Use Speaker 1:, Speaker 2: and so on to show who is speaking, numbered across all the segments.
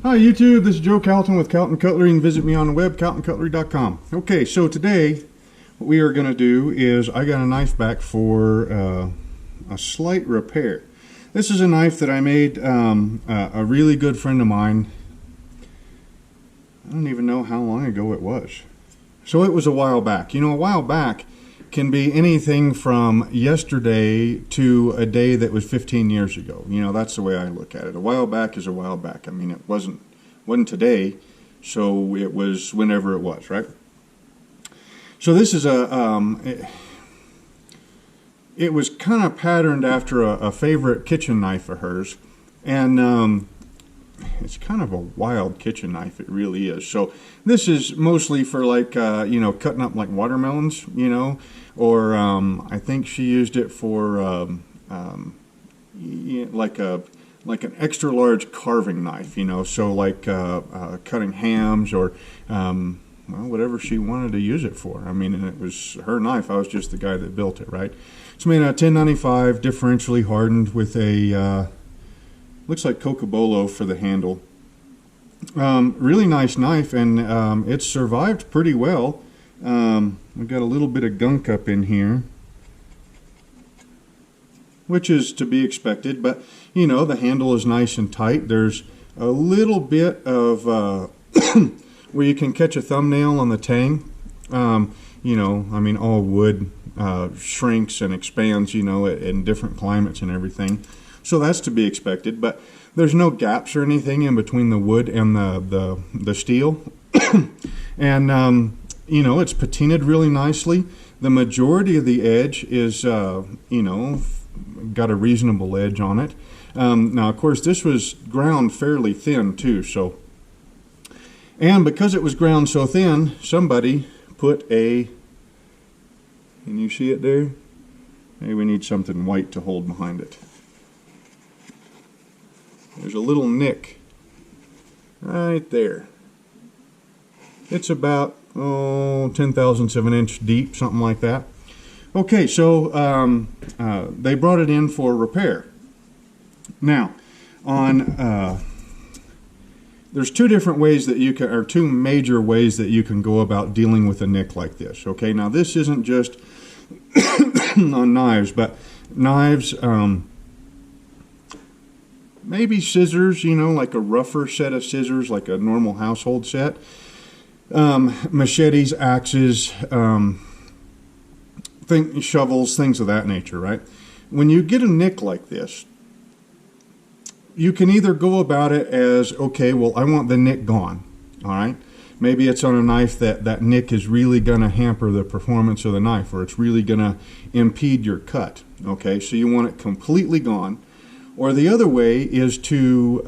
Speaker 1: Hi YouTube, this is Joe Calton with Calton Cutlery. You can visit me on the web, caltoncutlery.com. Okay, so today what we are going to do is I got a knife back for a slight repair. This is a knife that I made a really good friend of mine. I don't even know how long ago it was. So it was a while back. You know, a while back can be anything from yesterday to a day that was 15 years ago. You know, that's the way I look at it. A while back is a while back. I mean, it wasn't today, so it was whenever it was, right? So this is it was kind of patterned after a favorite kitchen knife of hers, and it's kind of a wild kitchen knife, it really is. So this is mostly for like, you know, cutting up like watermelons, you know, or I think she used it for like an extra large carving knife, you know, so like cutting hams or well, whatever she wanted to use it for. I mean, and it was her knife. I was just the guy that built it, right? It's made out of 1095, differentially hardened with a looks like cocobolo for the handle. Really nice knife, and it's survived pretty well. We've got a little bit of gunk up in here, which is to be expected, but you know, the handle is nice and tight. There's a little bit of where you can catch a thumbnail on the tang. You know, I mean, all wood shrinks and expands, you know, in different climates and everything. So that's to be expected, but there's no gaps or anything in between the wood and the steel. And you know, it's patinaed really nicely. The majority of the edge is you know, got a reasonable edge on it. Now of course this was ground fairly thin too, so, and because it was ground so thin, somebody put a, can you see it there? Maybe we need something white to hold behind it. There's a little nick right there. It's about 10/1000 of an inch deep, something like that. Okay, so they brought it in for repair. Now, on there's two different ways that you can, or two major ways that you can go about dealing with a nick like this. Okay, now this isn't just on knives, but knives. Maybe scissors, you know, like a rougher set of scissors, like a normal household set. Machetes, axes, shovels, things of that nature, right? When you get a nick like this, you can either go about it as, okay, well, I want the nick gone, all right? Maybe it's on a knife that nick is really going to hamper the performance of the knife, or it's really going to impede your cut, okay? So you want it completely gone. Or the other way is to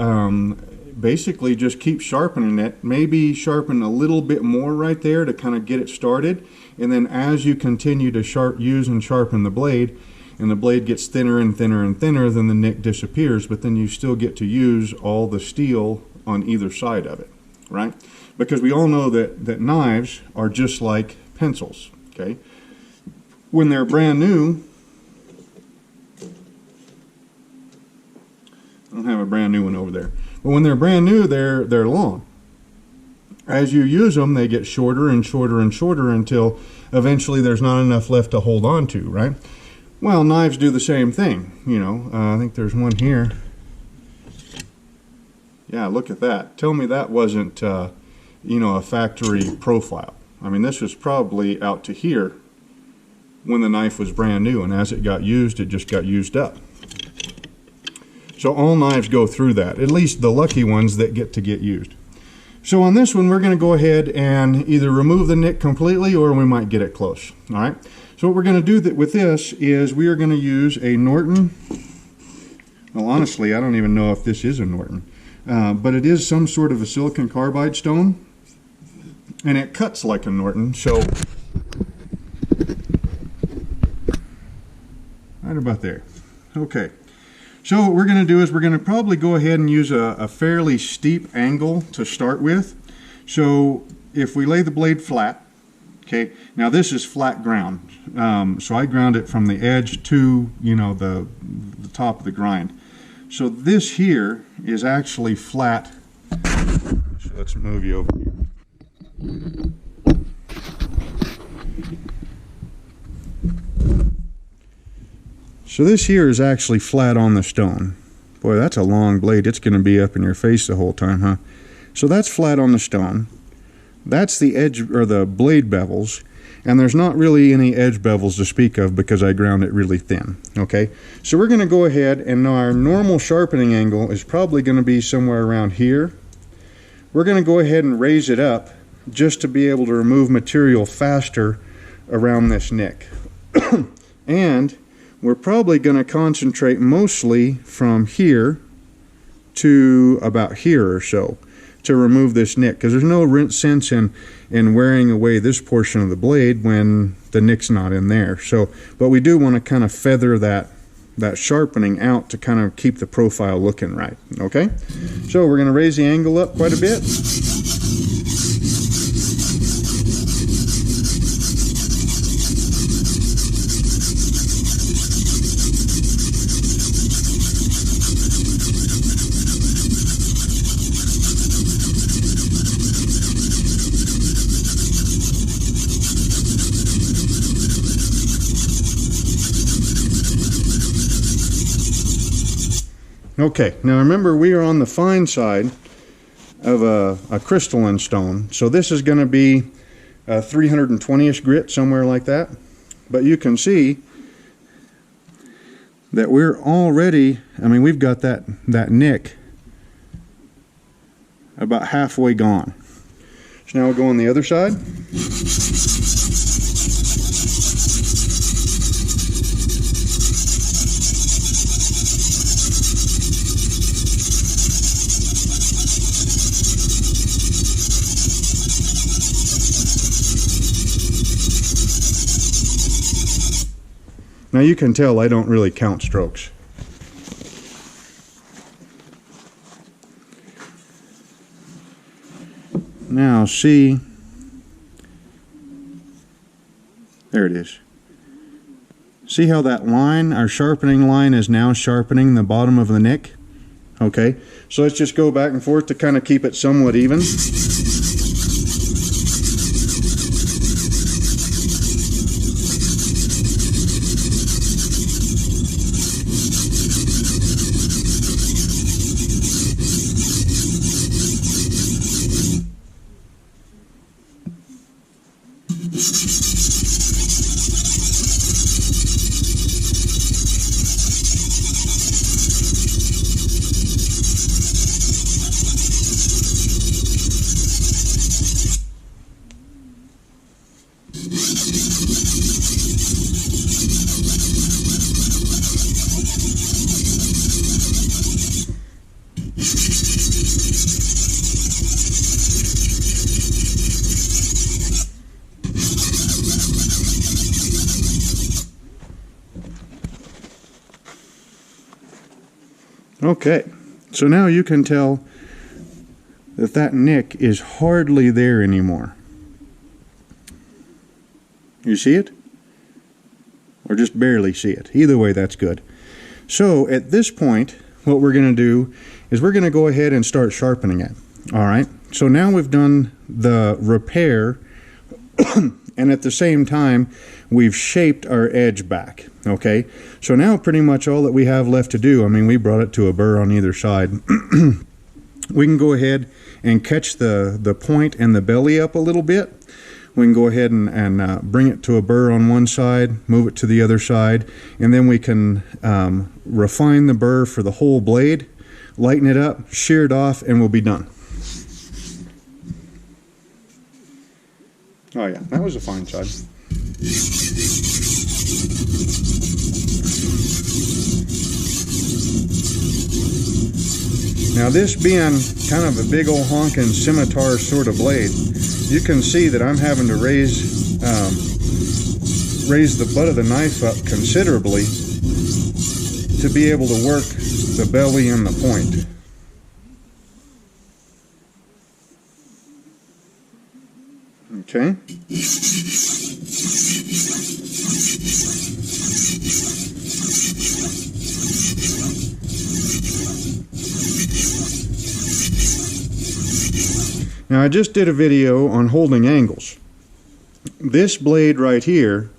Speaker 1: basically just keep sharpening it, maybe sharpen a little bit more right there to kind of get it started, and then as you continue to use and sharpen the blade, and the blade gets thinner and thinner and thinner, then the nick disappears, but then you still get to use all the steel on either side of it, right? Because we all know that knives are just like pencils, okay? When they're brand new, I don't have a brand new one over there. But when they're brand new, they're long. As you use them, they get shorter and shorter and shorter until eventually there's not enough left to hold on to, right? Well, knives do the same thing, you know. I think there's one here. Yeah, look at that. Tell me that wasn't, you know, a factory profile. I mean, this was probably out to here when the knife was brand new, and as it got used, it just got used up. So all knives go through that, at least the lucky ones that get used. So on this one, we're going to go ahead and either remove the nick completely, or we might get it close. All right. So what we're going to do with this is we are going to use a Norton. Well, honestly, I don't even know if this is a Norton, but it is some sort of a silicon carbide stone, and it cuts like a Norton. So right about there. Okay. So what we're going to do is we're going to probably go ahead and use a fairly steep angle to start with. So if we lay the blade flat, okay, now this is flat ground. So I ground it from the edge to, you know, the top of the grind. So this here is actually flat So let's move you over here. So this here is actually flat on the stone. Boy, that's a long blade. It's going to be up in your face the whole time, huh? So that's flat on the stone. That's the edge, or the blade bevels, and there's not really any edge bevels to speak of because I ground it really thin. Okay, so we're going to go ahead, and our normal sharpening angle is probably going to be somewhere around here. We're going to go ahead and raise it up just to be able to remove material faster around this nick. And we're probably going to concentrate mostly from here to about here or so to remove this nick, because there's no sense in wearing away this portion of the blade when the nick's not in there. So, but we do want to kind of feather that sharpening out to kind of keep the profile looking right. Okay, so we're going to raise the angle up quite a bit. Okay, now remember we are on the fine side of a crystalline stone, so this is going to be a 320-ish grit, somewhere like that. But you can see that we're already, I mean, we've got that nick about halfway gone. So now we'll go on the other side. Now you can tell I don't really count strokes. Now see, there it is. See how that line, our sharpening line, is now sharpening the bottom of the nick? Okay, so let's just go back and forth to kind of keep it somewhat even. Okay, so now you can tell that that nick is hardly there anymore. You see it? Or just barely see it. Either way, that's good. So at this point, what we're going to do is we're going to go ahead and start sharpening it. All right, so now we've done the repair and at the same time we've shaped our edge back. Okay, so now pretty much all that we have left to do, I mean, we brought it to a burr on either side. We can go ahead and catch the point and the belly up a little bit. We can go ahead and bring it to a burr on one side, move it to the other side, and then we can refine the burr for the whole blade, lighten it up, shear it off, and we'll be done. Oh yeah, that was a fine side. Now this being kind of a big old honking scimitar sort of blade, you can see that I'm having to raise the butt of the knife up considerably to be able to work the belly and the point. Okay. Now I just did a video on holding angles. This blade right here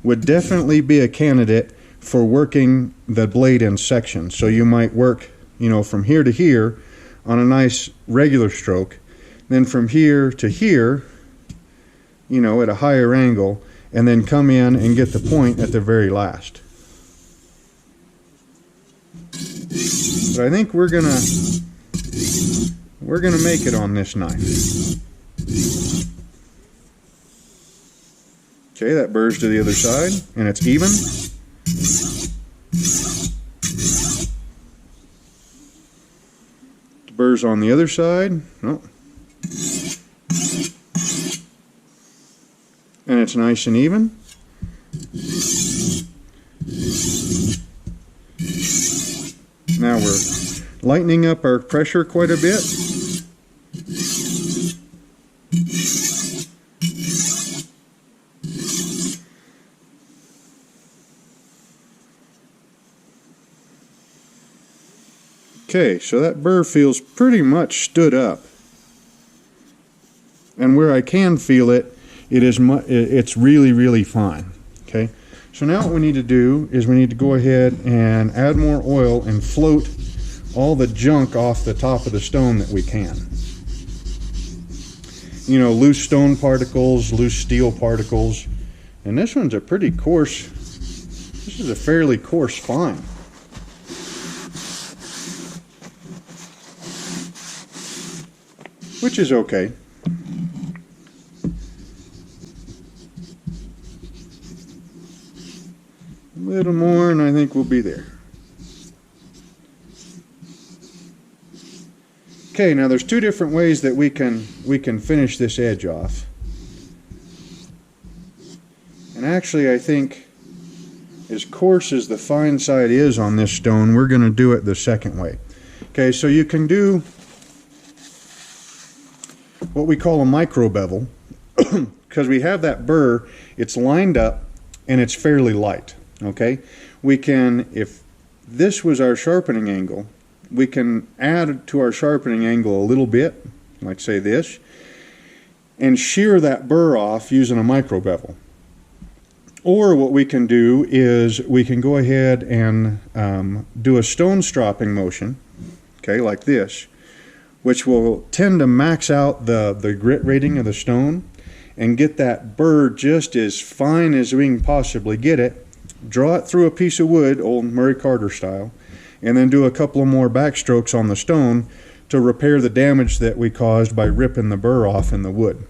Speaker 1: would definitely be a candidate for working the blade in sections. So you might work, you know, from here to here on a nice regular stroke, then from here to here, you know, at a higher angle, and then come in and get the point at the very last. But I think we're gonna make it on this knife. Okay, that burrs to the other side, and it's even. The burrs on the other side. Oh. And it's nice and even. Now we're lightening up our pressure quite a bit. Okay, so that burr feels pretty much stood up. And where I can feel it, it's really, really fine. Okay, so now what we need to do is we need to go ahead and add more oil and float all the junk off the top of the stone that we can. You know, loose stone particles, loose steel particles, and this one's a pretty coarse, this is a fairly coarse fine. Which is okay. A little more and I think we'll be there. Okay, now there's two different ways that we can finish this edge off. And actually I think as coarse as the fine side is on this stone, we're going to do it the second way. Okay, so you can do what we call a micro bevel because we have that burr, it's lined up and it's fairly light. Okay, we can, if this was our sharpening angle, we can add to our sharpening angle a little bit, like say this, and shear that burr off using a micro bevel. Or what we can do is we can go ahead and do a stone stropping motion, okay, like this, which will tend to max out the grit rating of the stone and get that burr just as fine as we can possibly get it, draw it through a piece of wood, old Murray Carter style, and then do a couple of more backstrokes on the stone to repair the damage that we caused by ripping the burr off in the wood.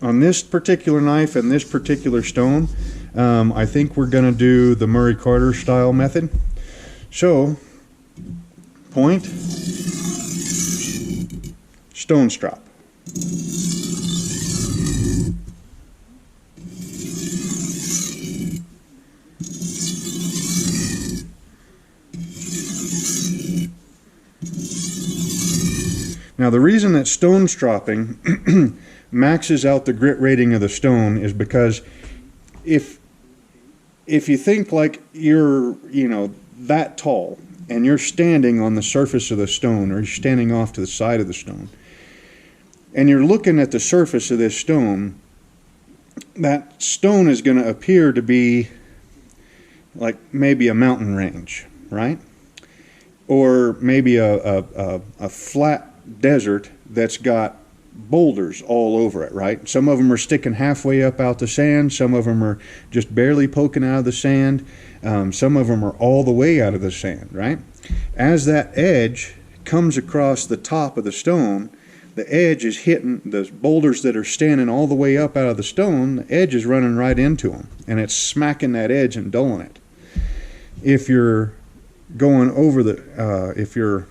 Speaker 1: On this particular knife and this particular stone, I think we're going to do the Murray Carter style method. So, point, stone strop. Now the reason that stone stropping maxes out the grit rating of the stone is because if you think like you're, you know, that tall and you're standing on the surface of the stone, or you're standing off to the side of the stone, and you're looking at the surface of this stone, that stone is going to appear to be like maybe a mountain range, right? Or maybe a flat desert that's got boulders all over it, right? Some of them are sticking halfway up out the sand, some of them are just barely poking out of the sand, some of them are all the way out of the sand, right? As that edge comes across the top of the stone, the edge is hitting the boulders that are standing all the way up out of the stone, the edge is running right into them, and it's smacking that edge and dulling it. If you're going over the, if you're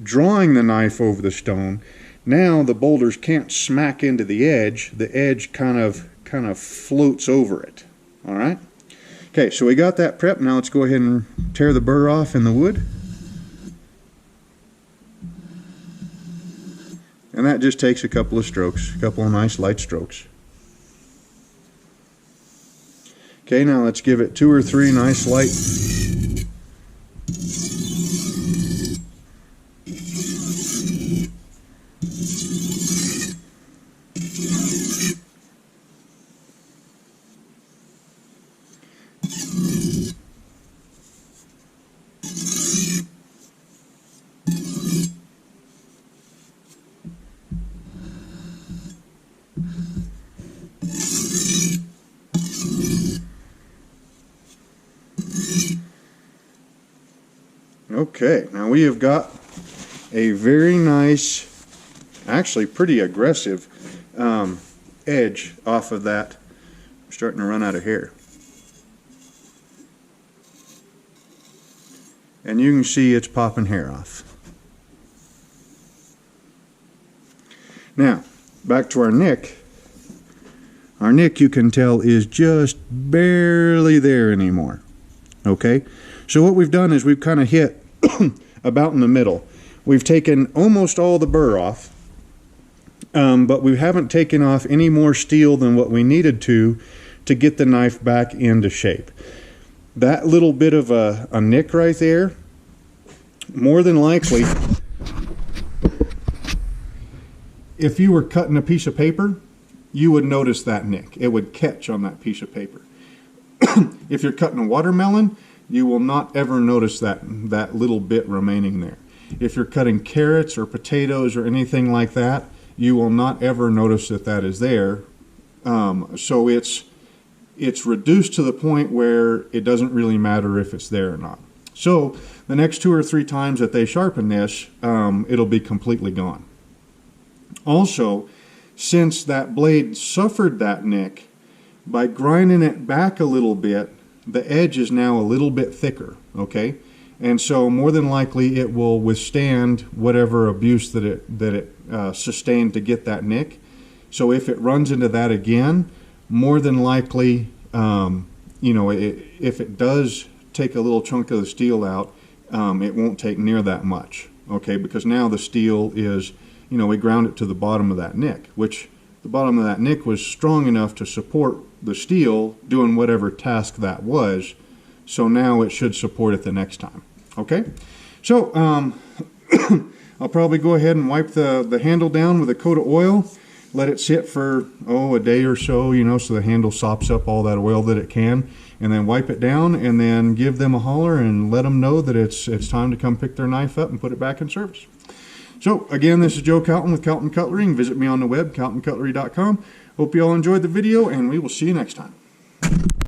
Speaker 1: drawing the knife over the stone, now the boulders can't smack into the edge kind of floats over it. All right. Okay, so we got that prep. Now let's go ahead and tear the burr off in the wood. And that just takes a couple of strokes, a couple of nice light strokes. Okay, now let's give it 2 or 3 nice light. Okay, now we have got a very nice, actually pretty aggressive edge off of that. I'm starting to run out of hair. And you can see it's popping hair off. Now, back to our nick. Our nick, you can tell, is just barely there anymore. Okay? So what we've done is we've kind of hit about in the middle. We've taken almost all the burr off, but we haven't taken off any more steel than what we needed to get the knife back into shape. That little bit of a nick right there, more than likely, if you were cutting a piece of paper, you would notice that nick. It would catch on that piece of paper. If you're cutting a watermelon, you will not ever notice that little bit remaining there. If you're cutting carrots or potatoes or anything like that, you will not ever notice that is there. So it's reduced to the point where it doesn't really matter if it's there or not. So the next 2 or 3 times that they sharpen this, it'll be completely gone. Also, since that blade suffered that nick, by grinding it back a little bit, the edge is now a little bit thicker, okay? And so more than likely it will withstand whatever abuse that it sustained to get that nick. So if it runs into that again, more than likely, you know, if it does take a little chunk of the steel out, it won't take near that much, okay? Because now the steel is, you know, we ground it to the bottom of that nick, which the bottom of that nick was strong enough to support the steel doing whatever task that was. So now it should support it the next time. Okay, so I'll probably go ahead and wipe the handle down with a coat of oil, let it sit for a day or so, you know, so the handle sops up all that oil that it can, and then wipe it down, and then give them a holler and let them know that it's time to come pick their knife up and put it back in service. So again, this is Joe Calton with Calton Cutlery. You can visit me on the web, caltoncutlery.com. Hope you all enjoyed the video, and we will see you next time.